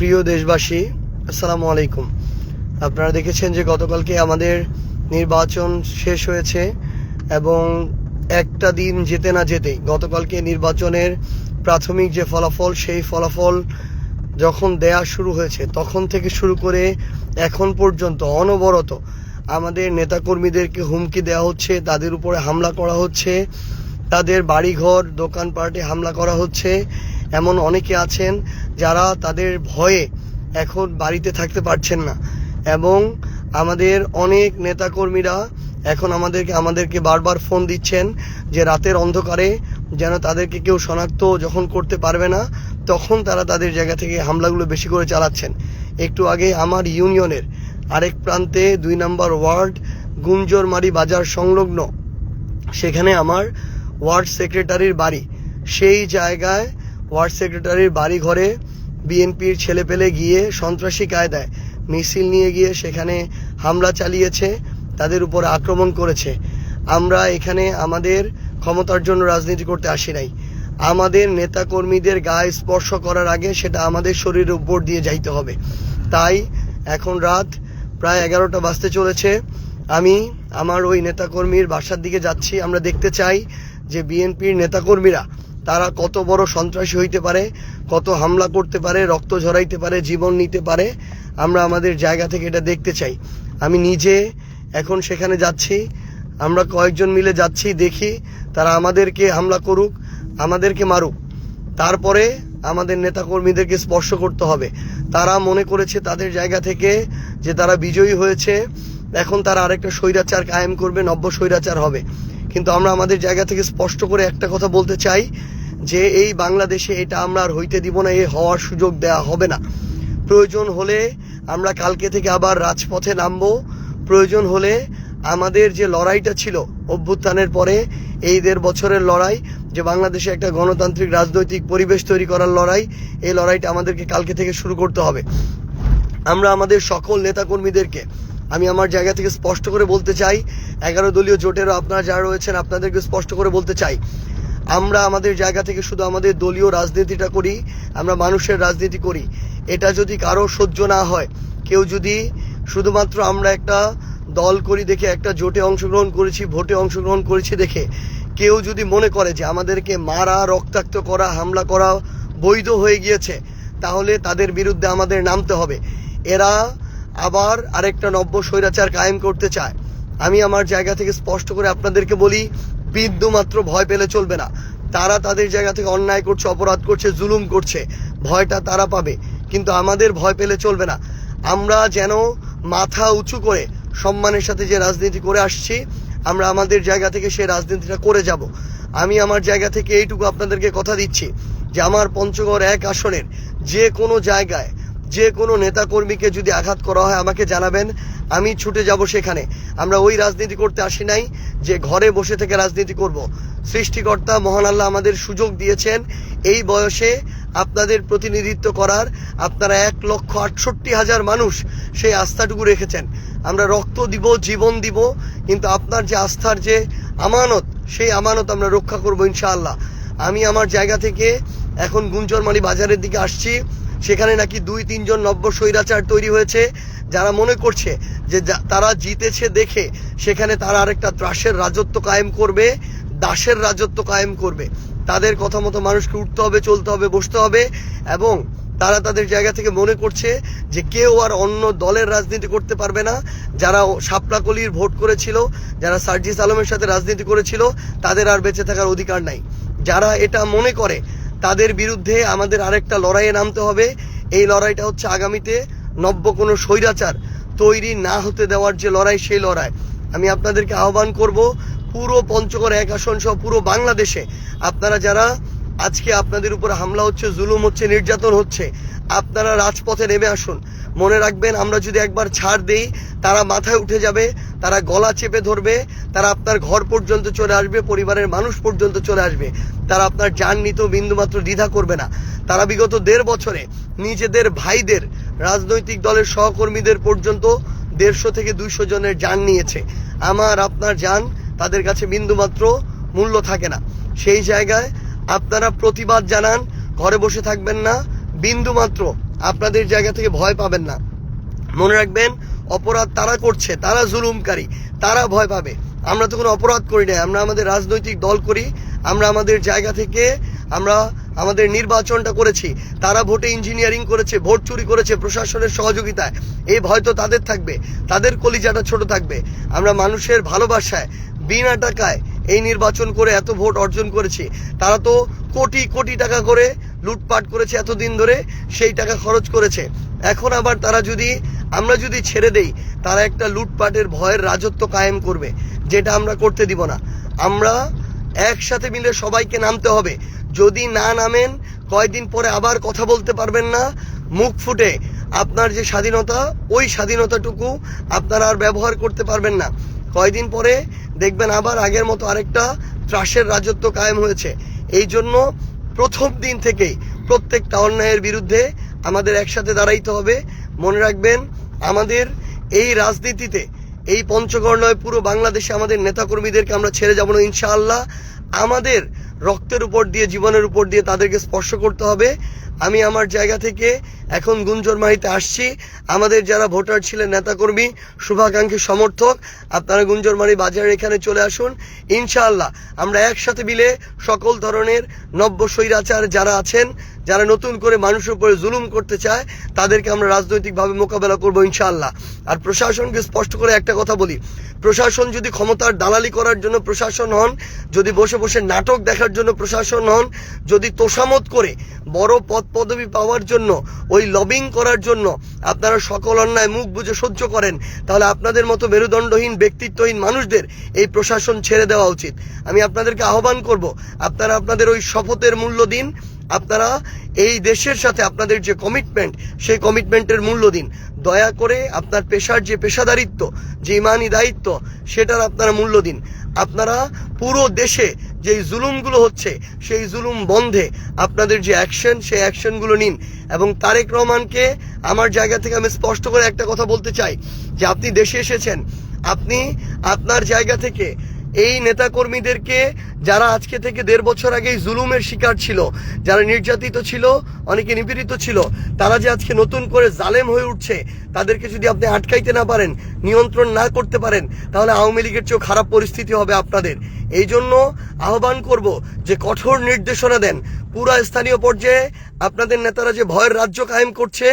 প্রিয় দেশবাসী, আসসালামু আলাইকুম। আপনারা দেখেছেন যে গতকালকে আমাদের নির্বাচন শেষ হয়েছে এবং একটা দিন যেতে না যেতেই গতকালকে নির্বাচনের প্রাথমিক যে ফলাফল, সেই ফলাফল যখন দেয়া শুরু হয়েছে তখন থেকে শুরু করে এখন পর্যন্ত অনবরত আমাদের নেতাকর্মীদেরকে হুমকি দেওয়া হচ্ছে, তাদের উপরে হামলা করা হচ্ছে, তাদের বাড়িঘর দোকানপাটে হামলা করা হচ্ছে। এমন অনেকে আছেন যারা তাদের ভয়ে এখন বাড়িতে থাকতে পারছেন না এবং আমাদের অনেক নেতাকর্মীরা এখন আমাদেরকে বারবার ফোন দিচ্ছেন যে রাতের অন্ধকারে যেন তাদেরকে কেউ শনাক্ত যখন করতে পারবে না তখন তারা তাদের জায়গা থেকে হামলাগুলো বেশি করে চালাচ্ছেন। একটু আগে আমার ইউনিয়নের আরেক প্রান্তে 2 নম্বর ওয়ার্ড গুঞ্জরমারি বাজার সংলগ্ন, সেখানে আমার ওয়ার্ড সেক্রেটারির বাড়ি, সেই জায়গায় ওয়ার্ড সেক্রেটারির বাড়ি ঘরে বিএনপির ছেলেপেলে গিয়ে সন্ত্রাসী কায়দায় মিছিল নিয়ে গিয়ে সেখানে হামলা চালিয়েছে, তাদের উপর আক্রমণ করেছে। আমরা এখানে আমাদের ক্ষমতার জন্য রাজনীতি করতে আসি নাই। আমাদের নেতাকর্মীদের গায়ে স্পর্শ করার আগে সেটা আমাদের শরীরের উপর দিয়ে যাইতে হবে। তাই এখন রাত প্রায় 11টা বাজতে চলেছে। আমি আমার ওই নেতাকর্মীর বাসার দিকে যাচ্ছি। আমরা দেখতে চাই যে বিএনপির নেতাকর্মীরা তারা কত বড় সন্ত্রাসী হইতে পারে, কত হামলা করতে পারে, রক্ত ঝরাইতে পারে, জীবন নিতে পারে। আমরা আমাদের জায়গা থেকে এটা দেখতে চাই। আমি নিজে এখন সেখানে যাচ্ছি, আমরা কয়েকজন মিলে যাচ্ছি, দেখি তারা আমাদেরকে হামলা করুক, আমাদেরকে মারুক, তারপরে আমাদের নেতাকর্মীদেরকে স্পর্শ করতে হবে। তারা মনে করেছে তাদের জায়গা থেকে যে তারা বিজয়ী হয়েছে, এখন তারা আরেকটা স্বৈরাচার কায়েম করবে, নব্য স্বৈরাচার হবে। কিন্তু আমরা আমাদের জায়গা থেকে স্পষ্ট করে একটা কথা বলতে চাই যে এই বাংলাদেশে এটা আমরা আর হইতে দিব না, হওয়ার সুযোগ দেয়া হবে না। প্রয়োজন হলে আমরা কালকে থেকে আবার রাজপথে নামবো। প্রয়োজন হলে আমাদের যে লড়াইটা ছিল অভ্যুত্থানের পরে, এই 1.5 বছরের লড়াই, যে বাংলাদেশে একটা গণতান্ত্রিক রাজনৈতিক পরিবেশ তৈরি করার লড়াই, এই লড়াইটা আমাদেরকে কালকে থেকে শুরু করতে হবে। আমরা আমাদের সকল নেতাকর্মীদেরকে আমি আমার জায়গা থেকে স্পষ্ট করে বলতে চাই, 11 দলীয় জোটেরও আপনারা যারা রয়েছেন আপনাদেরকে স্পষ্ট করে বলতে চাই, আমরা আমাদের জায়গা থেকে শুধু আমাদের দলীয় রাজনীতিটা করি, আমরা মানুষের রাজনীতি করি। এটা যদি কারো সহ্য না হয়, কেউ যদি শুধুমাত্র আমরা একটা দল করি দেখে, একটা জোটে অংশগ্রহণ করেছি, ভোটে অংশগ্রহণ করেছি দেখে কেউ যদি মনে করে যে আমাদেরকে মারা, রক্তাক্ত করা, হামলা করা বৈধ হয়ে গিয়েছে, তাহলে তাদের বিরুদ্ধে আমাদের নামতে হবে। এরা আবার আরেকটা নব্য স্বৈরাচার কায়েম করতে চায়। আমি আমার জায়গা থেকে স্পষ্ট করে আপনাদেরকে বলি, বিন্দু মাত্র ভয় পেলে চলবে না। তারা তাদের জায়গা থেকে অন্যায় করছে, অপরাধ করছে, জুলুম করছে, ভয়টা তারা পাবে, কিন্তু আমাদের ভয় পেলে চলবে না। আমরা যেন মাথা উঁচু করে সম্মানের সাথে যে রাজনীতি করে আসছি, আমরা আমাদের জায়গা থেকে সেই রাজনীতিটা করে যাব। আমি আমার জায়গা থেকে এইটুকু আপনাদেরকে কথা দিচ্ছি যে আমার পঞ্চগড় 1 আসনের যে কোনো জায়গায় যে কোনো নেতাকর্মীকে যদি আঘাত করা হয় আমাকে জানাবেন, আমি ছুটে যাব সেখানে। আমরা ওই রাজনীতি করতে আসি নাই যে ঘরে বসে থেকে রাজনীতি করব। সৃষ্টিকর্তা মহান আল্লাহ আমাদের সুযোগ দিয়েছেন এই বয়সে আপনাদের প্রতিনিধিত্ব করার। আপনারা 1,68,000 মানুষ সেই আস্থাটুকু রেখেছেন। আমরা রক্ত দিব, জীবন দিব, কিন্তু আপনার যে আস্থার যে আমানত, সেই আমানত আমরা রক্ষা করব ইনশাআল্লাহ। আমি আমার জায়গা থেকে এখন গুঞ্জরমারি বাজারের দিকে আসছি। সেখানে নাকি 2-3 জন নব্য স্বৈরাচার তৈরি হয়েছে, যারা মনে করছে যে তারা জিতেছে দেখে সেখানে তারা আরেকটা ত্রাসের রাজত্ব কায়েম করবে, দাসের রাজত্ব কায়েম করবে। তাদের কথা মতো মানুষকে উঠতে হবে, চলতে হবে, বসতে হবে। এবং তারা তাদের জায়গা থেকে মনে করছে যে কেউ আর অন্য দলের রাজনীতি করতে পারবে না। যারা শাপলাকলির ভোট করেছিল, যারা সার্জিস আলমের সাথে রাজনীতি করেছিল, তাদের আর বেঁচে থাকার অধিকার নাই। যারা এটা মনে করে তাদের বিরুদ্ধে আমাদের আরেকটা লড়াইয়ে নামতে হবে। এই লড়াইটা হচ্ছে আগামীতে নব্য কোনো স্বৈরাচার তৈরি না হতে দেওয়ার যে লড়াই, সেই লড়াই। আমি আপনাদেরকে আহ্বান করব, পুরো পঞ্চগড় 1 আসন সহ পুরো বাংলাদেশে আপনারা যারা আজকে আপনাদের উপর হামলা হচ্ছে, জুলুম হচ্ছে, নির্যাতন হচ্ছে, আপনারা রাজপথে নেমে আসুন। মনে রাখবেন, আমরা যদি একবার ছাড় দেই, তারা মাথায় উঠে যাবে, তারা গলা চেপে ধরবে, তারা আপনার ঘর পর্যন্ত চলে আসবে, পরিবারের মানুষ পর্যন্ত চলে আসবে। তারা আপনার জান নিতেও বিন্দুমাত্র দ্বিধা করবে না। তারা বিগত 1.5 বছরে নিজেদের ভাইদের, রাজনৈতিক দলের সহকর্মীদের পর্যন্ত 150 থেকে 200 জনের জান নিয়েছে। আমার আপনার জান তাদের কাছে বিন্দুমাত্র মূল্য থাকে না। সেই জায়গায় আপনারা প্রতিবাদ জানান, ঘরে বসে থাকবেন না, বিন্দুমাত্র আপনাদের জায়গা থেকে ভয় পাবেন না। মনে রাখবেন, অপরাধ তারা করছে, তারা জুলুমকারী, তারা ভয় পাবে। আমরা তো কোনো অপরাধ করি না, আমরা আমাদের রাজনৈতিক দল করি, আমরা আমাদের জায়গা থেকে আমরা আমাদের নির্বাচনটা করেছি। তারা ভোটে ইঞ্জিনিয়ারিং করেছে, ভোট চুরি করেছে প্রশাসনের সহযোগিতায়। এই ভয় তো তাদের থাকবে, তাদের কলিজাটা ছোট থাকবে। আমরা মানুষের ভালোবাসায় বিনা টাকায় এই নির্বাচন করে এত ভোট অর্জন করেছি। তারা তো কোটি কোটি টাকা করে লুটপাট করেছে এতদিন ধরে, সেই টাকা খরচ করেছে। এখন আবার তারা আমরা যদি ছেড়ে দেই, তারা একটা লুটপাটের ভয়ের রাজত্ব কায়েম করবে, যেটা আমরা করতে দিব না। আমরা একসাথে মিলে সবাইকে নামতে হবে। যদি না নামেন, কয়েকদিন পরে আবার কথা বলতে পারবেন না মুখ ফুটে। আপনার যে স্বাধীনতা, ওই স্বাধীনতাটুকু আপনারা আর ব্যবহার করতে পারবেন না। কয়েকদিন পরে দেখবেন আবার আগের মতো আরেকটা ত্রাসের রাজত্ব কায়েম হয়েছে। এই জন্য প্রথম দিন থেকেই প্রত্যেকটা অন্যায়ের বিরুদ্ধে আমাদের একসাথে দাঁড়াইতে হবে। মনে রাখবেন, আমাদের এই রাজনীতিতে, এই পঞ্চগড় নয়, পুরো বাংলাদেশে আমাদের নেতাকর্মীদেরকে আমরা ছেড়ে যাব না ইনশাআল্লাহ। আমাদের রক্তের উপর দিয়ে, জীবনের উপর দিয়ে তাদেরকে স্পর্শ করতে হবে। আমি আমার জায়গা থেকে এখন গুঞ্জরমারিতে আসছি। আমাদের যারা ভোটার ছিলেন, নেতাকর্মী, শুভাকাঙ্ক্ষী, সমর্থক, আপনারা গুঞ্জরমারি বাজারের এখানে চলে আসুন। ইনশাআল্লাহ আমরা একসাথে মিলে সকল ধরনের নব্য স্বৈরাচার যারা আছেন, যারা নতুন করে মানুষের উপরে জুলুম করতে চায়, তাদেরকে আমরা রাজনৈতিকভাবে মোকাবেলা করব ইনশাআল্লাহ। আর প্রশাসনকে স্পষ্ট করে একটা কথা বলি, প্রশাসন যদি ক্ষমতার দালালি করার জন্য প্রশাসন হন, যদি বসে বসে নাটক দেখার জন্য প্রশাসন হন, যদি তোষামত করে বড় পদ পদবি পাওয়ার জন্য, ওই লবিং করার জন্য আপনারা সকল অন্যায় মুখ বুজে সহ্য করেন, তাহলে আপনাদের মতো মেরুদণ্ডহীন, ব্যক্তিত্বহীন মানুষদের এই প্রশাসন ছেড়ে দেওয়া উচিত। আমি আপনাদেরকে আহ্বান করব, আপনারা আপনাদের ওই শপথের মূল্য দিন। আপনারা এই দেশের সাথে আপনাদের যে কমিটমেন্ট, সেই কমিটমেন্টের মূল্য দিন। দয়া করে আপনার পেশার যে পেশাদারিত্ব, যে ইমানি দায়িত্ব, সেটার আপনারা মূল্য দিন। আপনারা পুরো দেশে যেই জুলুমগুলো হচ্ছে, সেই জুলুম বন্ধে আপনাদের যে অ্যাকশন, সেই অ্যাকশনগুলো নিন। এবং তারেক রহমানকে আমার জায়গা থেকে আমি স্পষ্ট করে একটা কথা বলতে চাই, যে আপনি দেশে এসেছেন, আপনি আপনার জায়গা থেকে এই নেতাকর্মীদেরকে, যারা আজকে থেকে 1.5 বছর আগেই জুলুমের শিকার ছিল, যারা নির্যাতিত ছিল, অনেকে নিপীড়িত ছিল, তারা যে আজকে নতুন করে জালেম হয়ে উঠছে, তাদেরকে যদি আপনি আটকাইতে না পারেন, নিয়ন্ত্রণ না করতে পারেন, তাহলে আওয়ামী লীগের চেয়েও খারাপ পরিস্থিতি হবে আপনাদের। এই জন্য আহ্বান করব যে কঠোর নির্দেশনা দেন। পুরা স্থানীয় পর্যায়ে আপনাদের নেতারা যে ভয়ের রাজ্য কায়েম করছে,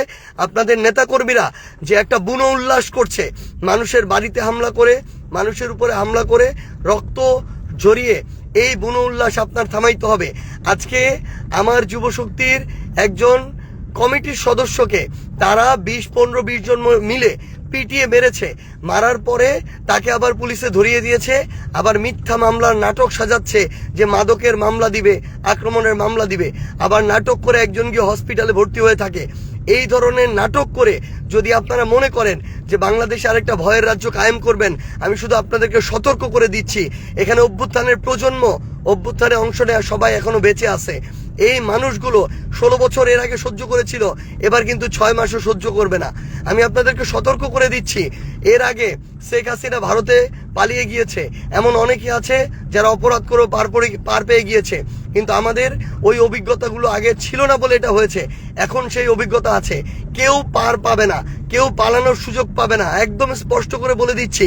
আপনাদের নেতাকর্মীরা যে একটা বুনো উল্লাস করছে, মানুষের বাড়িতে হামলা করে, মানুষের উপরে হামলা করে, রক্ত ঝরিয়ে, এই বুনো উল্লাস আপনার থামাইতে হবে। আজকে আমার যুবশক্তির একজন কমিটির সদস্যকে তারা 15-20 জন মিলে পিটিয়ে মেরেছে। মারার পরে তাকে আবার পুলিশে ধরিয়ে দিয়েছে, আবার মিথ্যা মামলার নাটক সাজাচ্ছে যে মাদকের মামলা দিবে, আক্রমণের মামলা দিবে, আবার নাটক করে একজন গিয়ে হসপিটালে ভর্তি হয়ে থাকে। এই ধরনের নাটক করে যদি আপনারা মনে করেন যে বাংলাদেশে আরেকটা ভয়ের রাজ্য কায়েম করবেন, আমি শুধু আপনাদেরকে সতর্ক করে দিচ্ছি, এখানে অভ্যুত্থানের প্রজন্ম, অভ্যুত্থানে অংশ নেওয়া সবাই এখনো বেঁচে আছে। এই মানুষগুলো 16 বছর এর আগে সহ্য করেছিল, এবার কিন্তু 6 মাসও সহ্য করবে না। আমি আপনাদেরকে সতর্ক করে দিচ্ছি, এর আগে শেখ হাসিনা ভারতে পালিয়ে গিয়েছে, এমন অনেকে আছে যারা অপরাধ করে পার পেয়ে গিয়েছে, কিন্তু আমাদের ওই অভিজ্ঞতাগুলো আগে ছিল না বলে এটা হয়েছে। এখন সেই অভিজ্ঞতা আছে, কেউ পার পাবে না, কেউ পালানোর সুযোগ পাবে না। একদম স্পষ্ট করে বলে দিচ্ছি,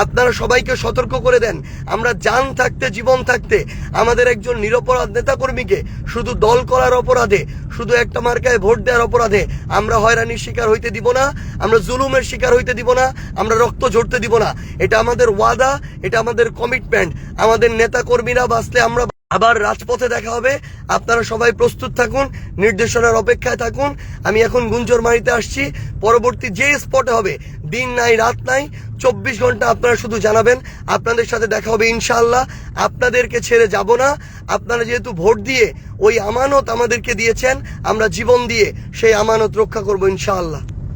আপনারা সবাইকে সতর্ক করে দেন। আমরা জান থাকতে, জীবন থাকতে আমাদের একজন নিরপরাধ নেতাকর্মীকে শুধু দল করার অপরাধে, শুধু একটা মার্কায় ভোট দেওয়ার অপরাধে আমরা হয়রানির শিকার হইতে দিব না, আমরা জুলুমের শিকার হইতে দিব না, আমরা রক্ত ঝরতে দিব না। এটা আমাদের ওয়াদা, এটা আমাদের কমিটমেন্ট। আমাদের নেতাকর্মীরা বাঁচলে আমরা আবার রাজপথে দেখা হবে। আপনারা সবাই প্রস্তুত থাকুন, নির্দেশনার অপেক্ষায় থাকুন। আমি এখন গুঞ্জরমারিতে আসছি, পরবর্তী যে স্পটে হবে, দিন নাই রাত নাই, 24 ঘন্টা আপনারা শুধু জানাবেন, আপনাদের সাথে দেখা হবে ইনশাআল্লাহ। আপনাদেরকে ছেড়ে যাব না। আপনারা যেহেতু ভোট দিয়ে ওই আমানত আমাদেরকে দিয়েছেন, আমরা জীবন দিয়ে সেই আমানত রক্ষা করব ইনশাআল্লাহ।